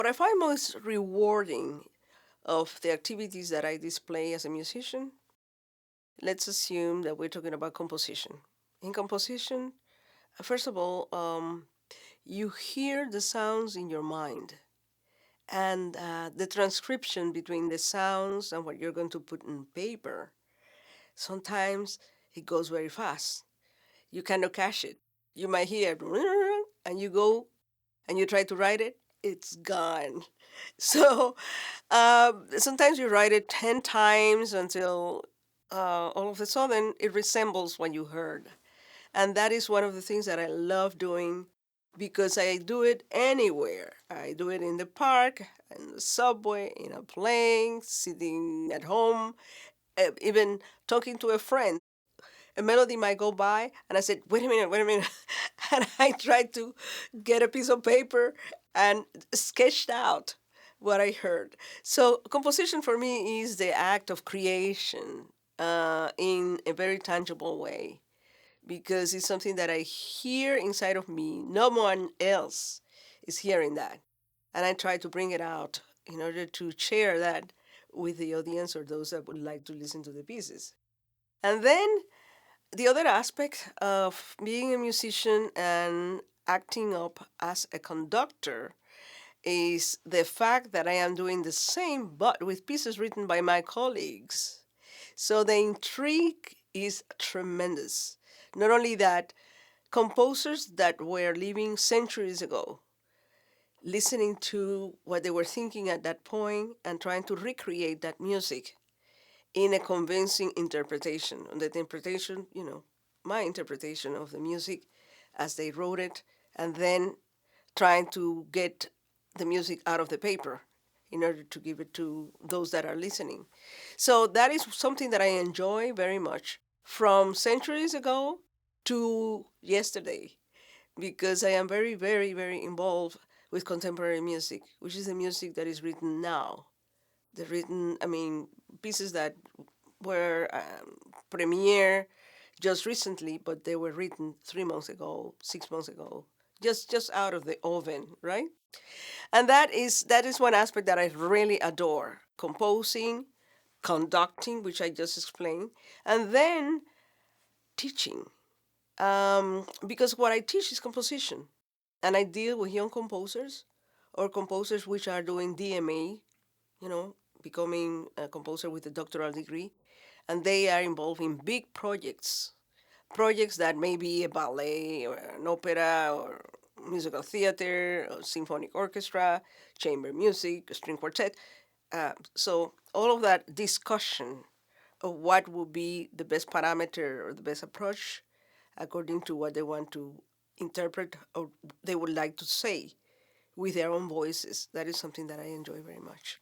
What I find most rewarding of the activities that I display as a musician, let's assume that we're talking about composition. In composition, first of all, you hear the sounds in your mind, and the transcription between the sounds and what you're going to put in paper. Sometimes it goes very fast. You cannot catch it. You might hear, and you go and you try to write it, it's gone. So sometimes you write it 10 times until all of a sudden it resembles what you heard. And that is one of the things that I love doing because I do it anywhere. I do it in the park, in the subway, in a plane, sitting at home, even talking to a friend. A melody might go by, and I said, wait a minute. And I tried to get a piece of paper and sketched out what I heard. So, composition for me is the act of creation in a very tangible way because it's something that I hear inside of me. No one else is hearing that. And I try to bring it out in order to share that with the audience or those that would like to listen to the pieces. And then the other aspect of being a musician and acting up as a conductor is the fact that I am doing the same but with pieces written by my colleagues. So the intrigue is tremendous. Not only that, composers that were living centuries ago, listening to what they were thinking at that point and trying to recreate that music in a convincing interpretation. And the interpretation, my interpretation of the music as they wrote it, and then trying to get the music out of the paper in order to give it to those that are listening. So that is something that I enjoy very much from centuries ago to yesterday because I am very, very, very involved with contemporary music, which is the music that is written now. The written, I mean, pieces that were premiere just recently, but they were written 3 months ago, 6 months ago, just out of the oven, right? And that is one aspect that I really adore: composing, conducting, which I just explained, and then teaching. Because what I teach is composition, and I deal with young composers or composers which are doing DMA, you know, becoming a composer with a doctoral degree, and they are involved in big projects that may be a ballet or an opera or musical theater or symphonic orchestra, chamber music, a string quartet. So all of that discussion of what would be the best parameter or the best approach according to what they want to interpret or they would like to say with their own voices. That is something that I enjoy very much.